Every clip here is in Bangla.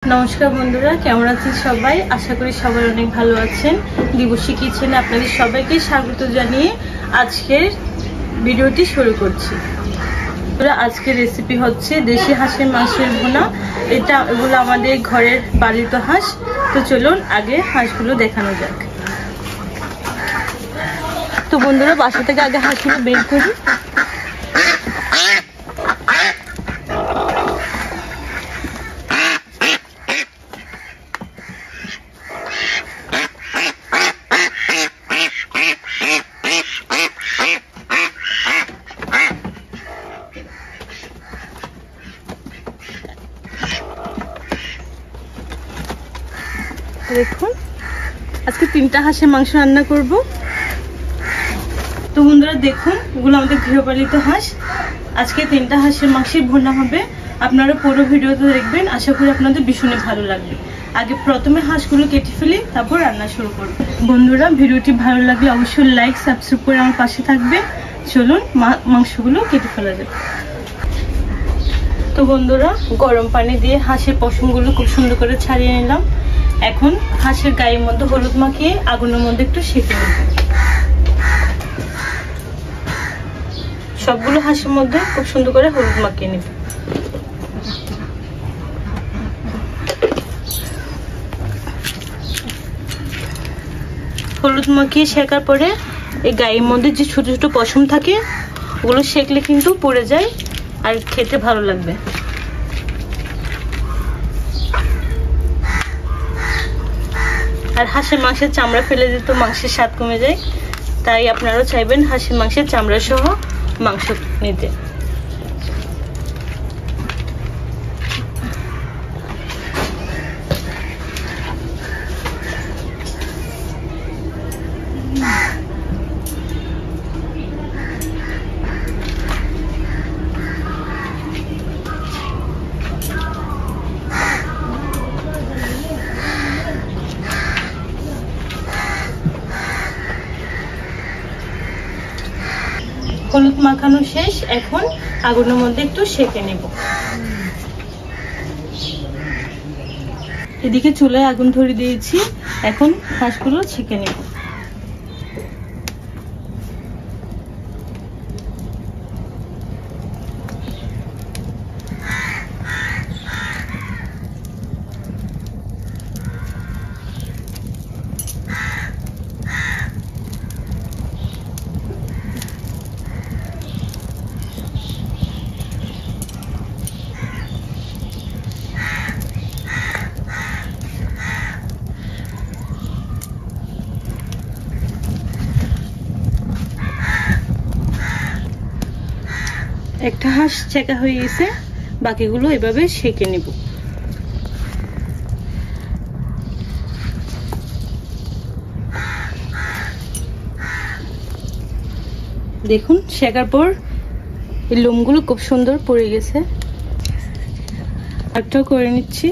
নমস্কার বন্ধুরা, কেমন আছেন সবাই? আশা করি সবাই অনেক ভালো আছেন। দিবসী কিচেনে আপনাদের সবাইকে স্বাগত জানিয়ে আজকের ভিডিওটি শুরু করছি। আজকের রেসিপি হচ্ছে দেশি হাঁসের মাংসের ভুনা। এগুলো আমাদের ঘরের পালিত হাঁস। তো চলুন আগে হাঁসগুলো দেখানো যাক। তো বন্ধুরা, বাসা থেকে আগে হাঁসগুলো বের করি। দেখুন, আজকে 3টা হাঁসের মাংস রান্না করব। তো বন্ধুরা দেখুন, এগুলো আমাদের গৃহপালিত হাঁস। আজকে 3টা হাঁসের মাংসের ভুনা হবে। আপনারা পুরো ভিডিওতে দেখবেন, আশা করি আপনাদের ভীষণ ভালো লাগবে। আগে প্রথমে হাঁসগুলো কেটে ফেলি, তারপর রান্না শুরু করব। বন্ধুরা, ভিডিওটি ভালো লাগলে অবশ্যই লাইক সাবস্ক্রাইব করে আমার পাশে থাকবে। চলুন মাংসগুলো কেটে ফেলা যাবে। তো বন্ধুরা, গরম পানি দিয়ে হাঁসের পশমগুলো খুব সুন্দর করে ছাড়িয়ে নিলাম। এখন হাঁসের গায়ের মধ্যে হলুদ মাখিয়ে আগুনের মধ্যে একটু সেঁকে নেব। সবগুলো হাঁসের মধ্যে খুব সুন্দর করে হলুদ মাখিয়ে নেব। হলুদ মাখিয়ে শেখার পরে এই গায়ের মধ্যে যে ছোট ছোট পশম থাকে, ওগুলো সেঁকলে কিন্তু পড়ে যায় আর খেতে ভালো লাগবে। আর হাঁসের মাংসের চামড়া ফেলে দিলে তো মাংসের স্বাদ কমে যায়। তাই আপনারাও চাইবেন হাঁসের মাংসের চামড়া সহ মাংস নিতে। হলুদ মাখানো শেষ। এখন আগুনের মধ্যে একটু সেঁকে নেব। এদিকে চুলায় আগুন ধরে দিয়েছি। এখন হাঁসগুলো ছেঁকে নেব। একটা হাঁস ছেঁকা হয়ে গেছে, বাকিগুলো এভাবে সেঁকে নেব। দেখুন, ছেঁকার পর এই লোমগুলো খুব সুন্দর পড়ে গেছে। একটাও করে নিচ্ছি।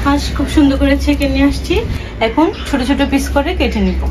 হাঁস খুব সুন্দর করে ছেঁকে নিয়ে আসছি। এখন ছোট ছোট পিস করে কেটে নিব।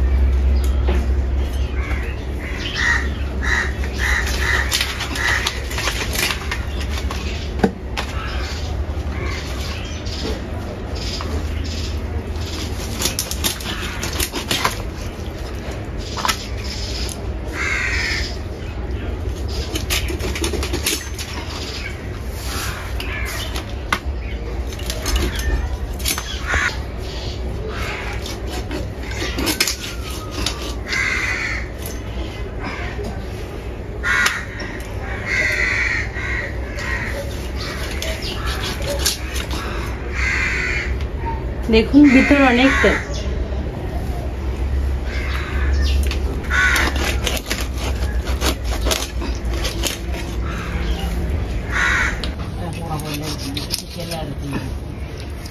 দেখুন, ভিতরে অনেক তেল।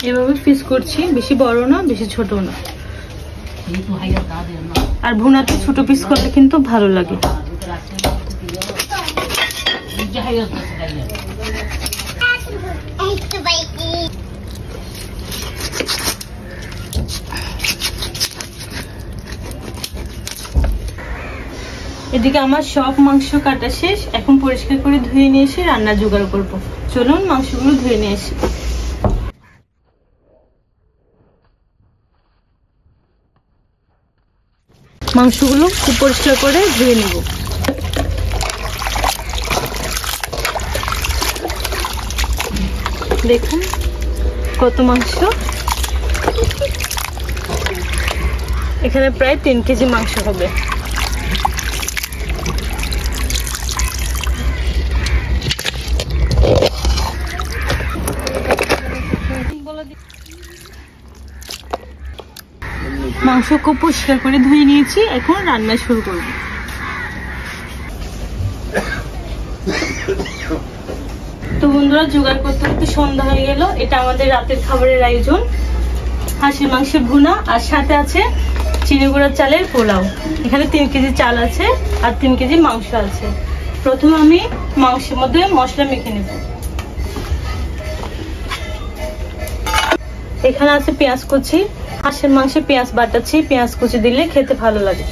এভাবে পিস করছি, বেশি বড় না বেশি ছোট না। আর ভুনাতে ছোট পিস করলে কিন্তু ভালো লাগে। এদিকে আমার সব মাংস কাটা শেষ, এখন পরিষ্কার করে ধুয়ে নিয়ে এসে রান্না জোগাড় করব। চলুন মাংসগুলো ধুয়ে নিয়ে আসি। মাংসগুলো খুব পরিষ্কার করে ধুয়ে নেব। দেখুন কত মাংস, এখানে প্রায় 3 কেজি মাংস হবে। মাংস খুব পরিষ্কার করে ধুয়ে নিয়েছি, এখন রান্না শুরু করব। তো বন্ধুরা, জোগাড় করতে করতে সন্ধ্যা হয়ে গেল। এটা আমাদের রাতের খাবারের আয়োজন, হাঁসের মাংসের ভুনা, আর সাথে আছে চিনি গুঁড়ার চালের পোলাও। এখানে 3 কেজি চাল আছে আর 3 কেজি মাংস আছে। প্রথমে আমি মাংসের মধ্যে মশলা মেখে নেব। এখানে আছে পেঁয়াজ কুচি, হাঁসের মাংসে পেঁয়াজ বাটাচ্ছি, পেঁয়াজ কুচি দিলে খেতে ভালো লাগে।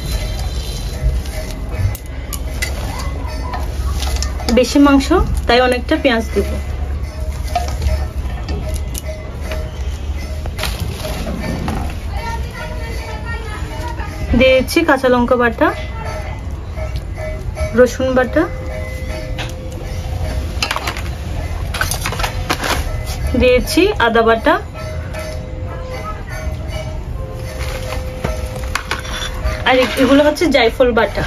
বেশি মাংস তাই অনেকটা পেঁয়াজ দিব। দিয়েছি কাঁচা লঙ্কা বাটা, রসুন বাটা, দিয়েছি আদা বাটা, আর এগুলো হচ্ছে জায়ফল বাটা।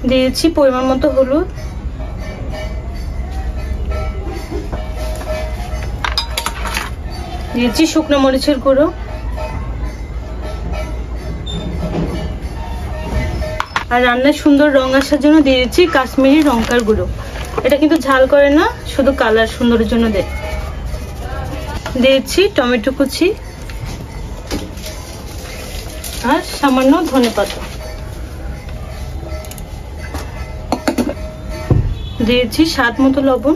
দিয়েছি পরিমাণ মতো হলুদ, দিয়েছি শুকনো মরিচের গুঁড়ো, আর রান্নার সুন্দর রং আসার জন্য দিয়েছি কাশ্মীরি লঙ্কার গুঁড়ো। এটা কিন্তু ঝাল করে না, শুধু কালার সুন্দরের জন্য দেয়। দিয়েছি টমেটো কুচি আর সামান্য ধনেপাতা। দিয়েছি স্বাদ মতো লবণ,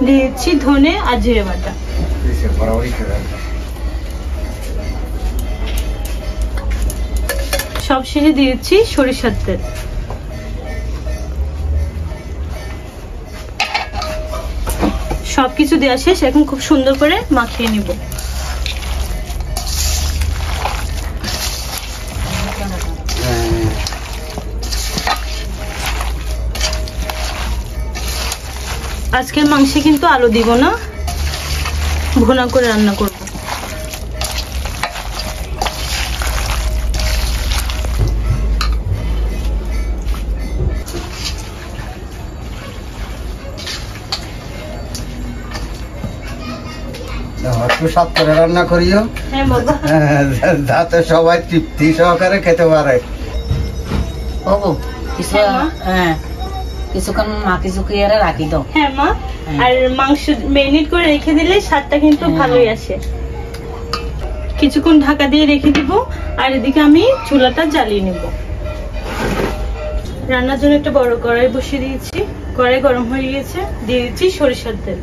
দিয়েছি ধনে আর জিরে বাটা। সব শেষে দিয়েছি সরিষার তেল। সবকিছু দেওয়া শেষ, এখন খুব সুন্দর করে মাখিয়ে নিব। আজকের মাংসে কিন্তু আলু দিব না, ভুনা করে রান্না করব। একটু সাত করে রান্না করিও, হ্যাঁ বাবা, যাতে সবাই তৃপ্তি সহকারে খেতে পারে। কিছুক্ষণ মাখি চুকিয়ে রাখি দাও। হ্যাঁ মা, আর মাংস ম্যারিনেট করে রেখে দিলে স্বাদটা কিন্তু ভালোই আসে। কিছুক্ষণ ঢাকা দিয়ে রেখে দিব, আর এদিকে আমি চুলাটা জ্বালিয়ে নেব। রান্নার জন্য একটা বড় কড়াই বসিয়ে দিয়েছি, কড়াই গরম হয়ে গেছে, দিয়ে দিচ্ছি সরিষার তেল।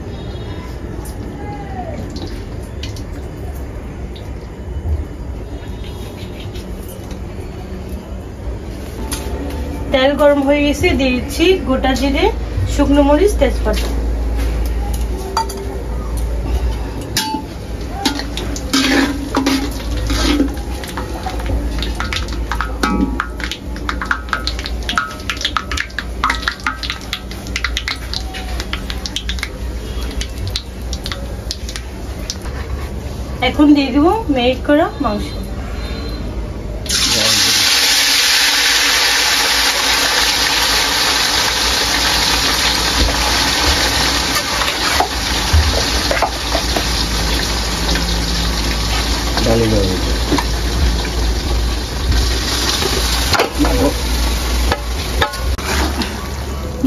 তেল গরম হয়ে গেছে, দিয়ে দিচ্ছি গোটা জিরে, শুকনো মরিচ, তেজপাতা। এখন দিয়ে দিব ম্যারিনেট করা মাংস।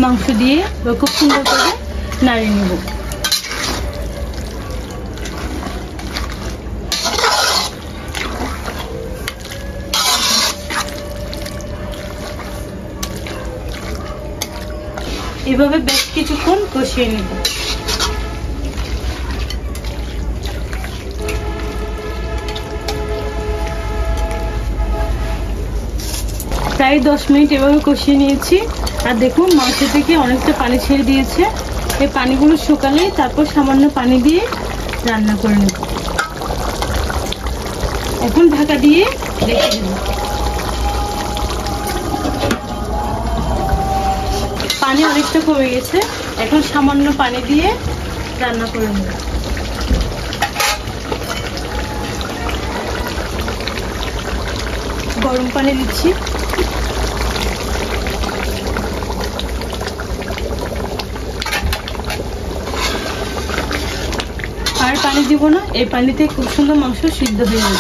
মাংস দিয়ে খুব সুন্দর করে নাড়িয়ে নেব। এভাবে বেশ কিছুক্ষণ কষিয়ে নেব। প্রায় 10 মিনিট এভাবে কষিয়ে নিয়েছি। আর দেখুন মাংস থেকে অনেকটা পানি ছেড়ে দিয়েছে। এই পানিগুলো শুকালে তারপর সামান্য পানি দিয়ে রান্না করে নেব। এখন ঢাকা দিয়ে রেখে দেব। পানি অনেকটা কমে গেছে, এখন সামান্য পানি দিয়ে রান্না করে নেব। গরম পানি দিচ্ছি। আর পানি দিব না, এই পানিতে খুব সুন্দর মাংস সিদ্ধ হয়ে যাবে।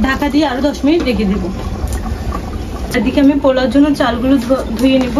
ঢাকা দিয়ে আরো 10 মিনিট রেখে দেব। এদিকে আমি পোলাওর জন্য চালগুলো ধুয়ে নেব।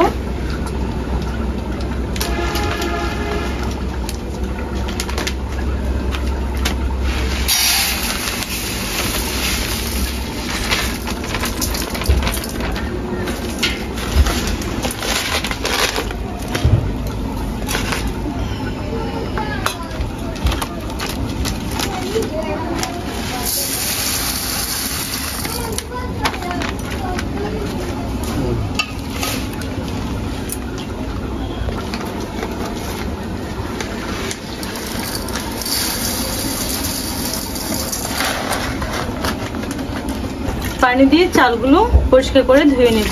পানি দিয়ে চালগুলো পরিষ্কার করে ধুয়ে নেব।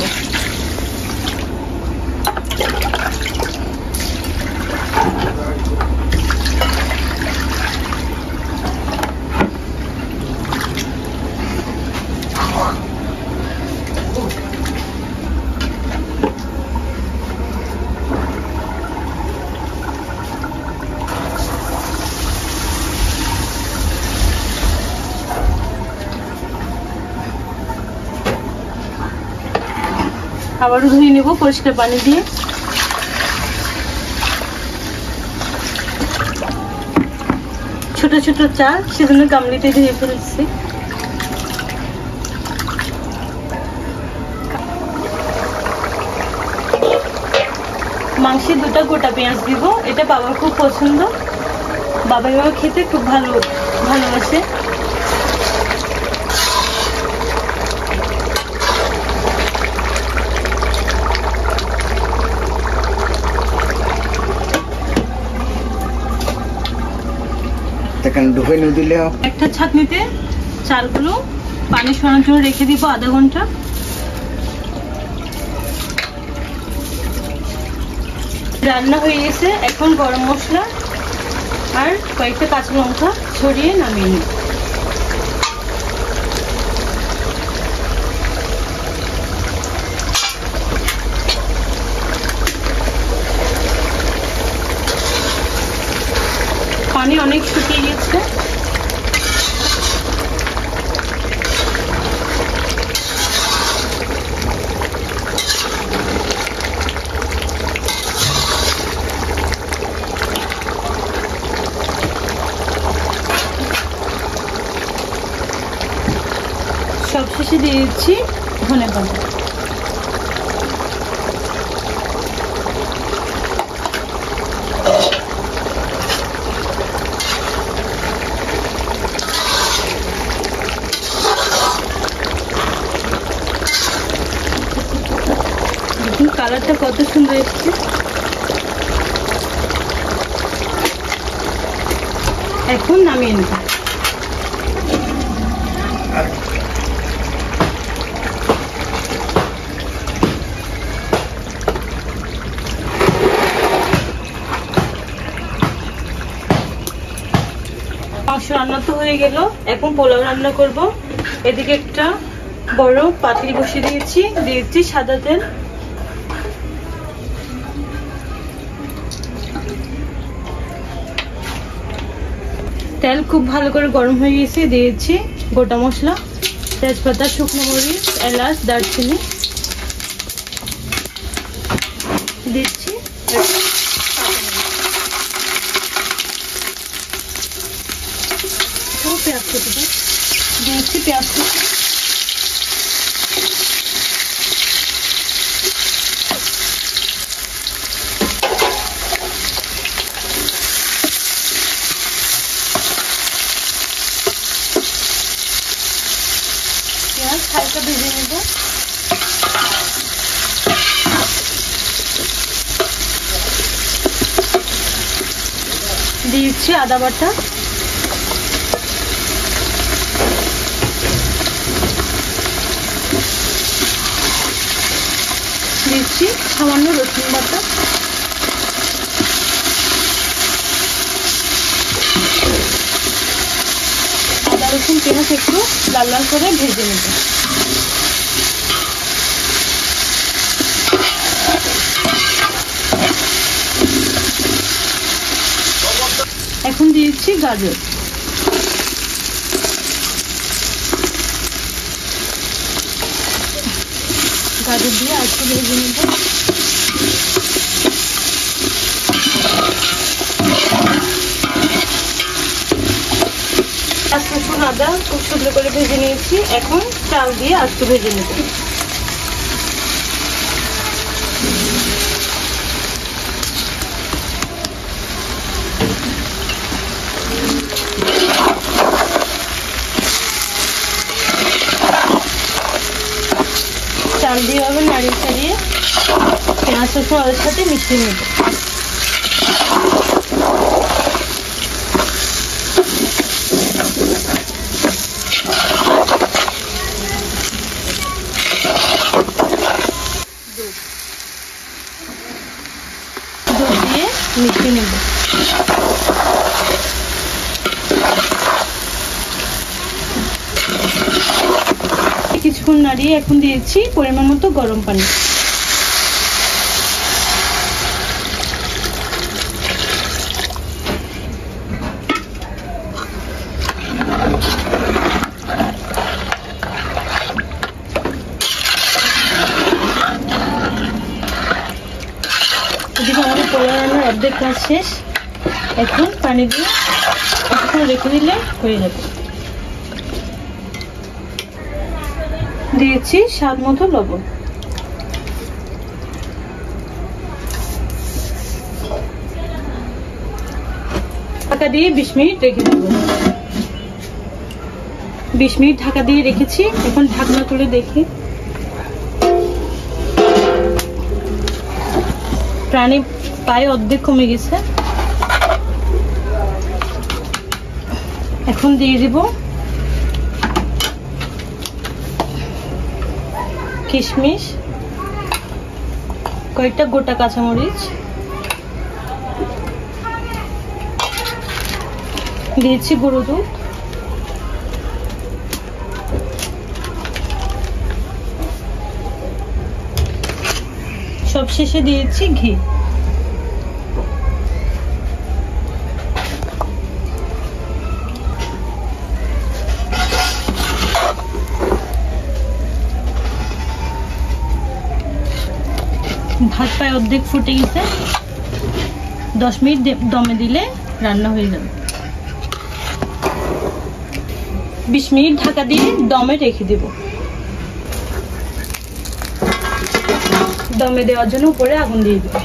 আবারও ধুয়ে নেব পরিষ্কার পানি দিয়ে। ছোট ছোট চাল, সেজন্য গামলিতে ধুয়ে ফেলছি। মাংসে 2টা গোটা পেঁয়াজ দিব, এটা বাবার খুব পছন্দ। বাবা এভাবে খেতে খুব ভালোবাসে। একটা ছাঁকনিতে চালগুলো পানি সরানোর জন্য রেখে দিব আধা ঘন্টা। রান্না হয়ে গেছে, এখন গরম মশলা আর কয়েকটা কাঁচা লঙ্কা ছড়িয়ে নামিয়ে নিই। পানি অনেক শুকিয়ে গেছে। সবশেষে দিয়ে দিচ্ছি ধনেপাতা। কালারটা কত সুন্দর এসছে। এখন নামিয়ে নেব। মাংস রান্না তো হয়ে গেল, এখন পোলাও রান্না করব। এদিকে একটা বড় পাতিল বসিয়ে দিয়েছি সাদা তেল। তেল খুব ভালো করে গরম হয়ে গেছে, দিয়েছি গোটা মশলা, তেজপাতা, শুকনো মরিচ, এলাচ, দারচিনি দিচ্ছি। পেঁয়াজ কুচি দিয়েছি, পেঁয়াজ কুচি, হালকা ভেজে নেব। দিয়েছি আদা বাটা, দিচ্ছি সামান্য রসুন বাটা, আদা রসুন পেঁয়াজ একটু লাল লাল করে ভেজে নেব। এখন দিয়েছি গাজর, গাজর দিয়ে আরেকটু ভেজে নেব। রসুন আদা খুব সুন্দর করে ভেজে নিয়েছি। এখন চাল দিয়ে আরেকটু ভেজে নেব। চাল দিয়ে আবার নাড়িয়ে চাড়িয়ে পেঁয়াজ রসুন আদার সাথে মিশিয়ে নেব। দুধ দিয়ে মিশিয়ে নেব। কিছুক্ষণ নাড়িয়ে এখন দিয়েছি পরিমাণ মতো গরম পানি। এদিকে আমাদের পোলাও রান্নার অর্ধেক কাজ শেষ। এখন পানি দিয়ে কিছুক্ষণ রেখে দিলে হয়ে যাবে। দিয়েছি স্বাদ মতো লবণ। ঢাকা দিয়ে 20 মিনিট রেখে দেব। 20 মিনিট ঢাকা দিয়ে রেখেছি। এখন ঢাকনা খুলে দেখি, প্রাণী প্রায় অর্ধেক কমে গেছে। এখন দিয়ে দিব কিশমিশ, কয়েকটা গোটা কাঁচামরিচ, দিয়েছি গুঁড়ো দুধ, সবশেষে দিয়েছি ঘি। ভাত প্রায় অর্ধেক ফুটে গেছে। 10 মিনিট দমে দিলে রান্না হয়ে যাবে। 20 মিনিট ঢাকা দিয়ে দমে রেখে দেব। দমে দেওয়ার জন্য উপরে আগুন দিয়ে দেব।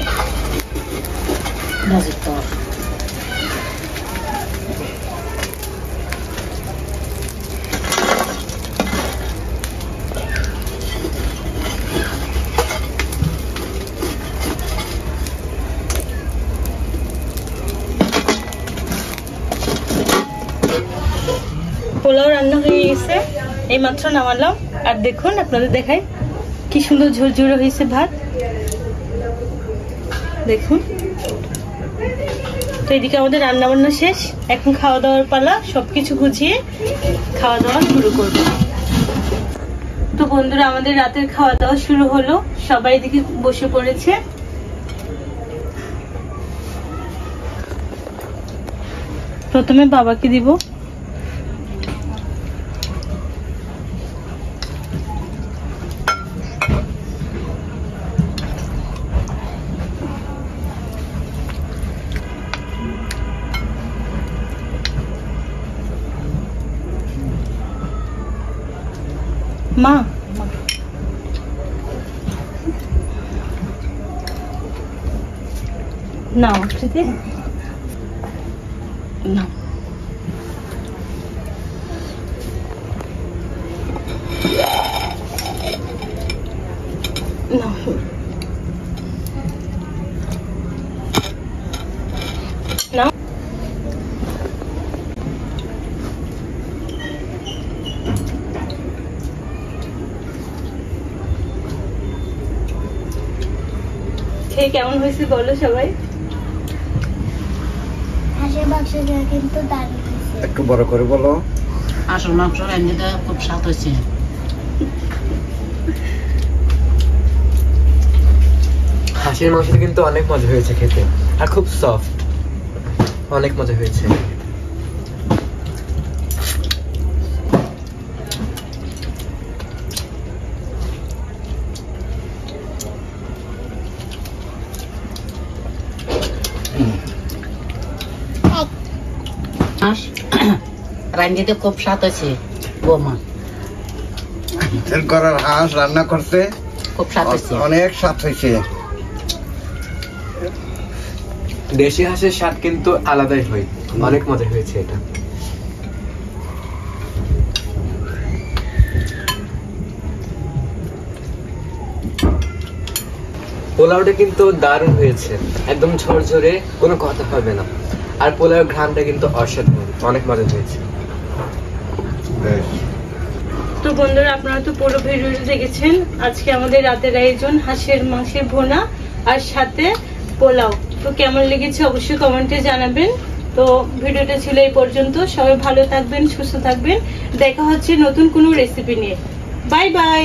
পোলাও রান্না হয়ে গেছে, এই মাত্র নামালাম। আর দেখুন, আপনাদের দেখাই কি সুন্দর ঝরঝরে হয়েছে ভাত। দেখুন, তো এদিকে আমাদের রান্না বান্না শেষ। এখন খাওয়া দাওয়ার পালা। সবকিছু গুছিয়ে খাওয়া দাওয়া শুরু করব। তো বন্ধুরা, আমাদের রাতের খাওয়া দাওয়া শুরু হলো। সবাই এদিকে বসে পড়েছে। প্রথমে বাবাকে দিব। মা, নাও ঠিক না। খেয়ে কেমন হয়েছে বলো সবাই। হাঁসের মাংসটা কিন্তু দারুণ হয়েছে। একটু বড় করে বলো। আসল মাংস রান্নাটা খুব স্বাদ হয়েছে। হাঁসের মাংসটা কিন্তু অনেক মজা হয়েছে খেতে, আর খুব সফট, অনেক মজা হয়েছে। হাঁস রান্নাটা খুব স্বাদ হয়েছে বৌমা, তেল করার হাঁস রান্না করতে খুব স্বাদ হয়েছে। অনেক স্বাদ হয়েছে। দেশি হাঁসের স্বাদ কিন্তু আলাদাই হয়, অনেক মজা হয়েছে এটা। পোলাওটা কিন্তু দারুণ হয়েছে, একদম ঝরঝরে, কোনো কথা হবে না। আর পোলাওর ঘ্রাণটা কিন্তু অসাধারণ, অনেক মজা হয়েছে। বেশ। তো বন্ধুরা আপনারা তো পুরো ভিডিওটা দেখেছেন। আজকে আমাদের রাতের আয়োজন হাঁসের মাংসের ভুনা আর সাথে পোলাও। তো কেমন লেগেছে অবশ্যই কমেন্টে জানাবেন। তো ভিডিওটা ছিল এই পর্যন্ত। সবাই ভালো থাকবেন, সুস্থ থাকবেন। দেখা হচ্ছে নতুন কোনো রেসিপি নিয়ে। Bye bye.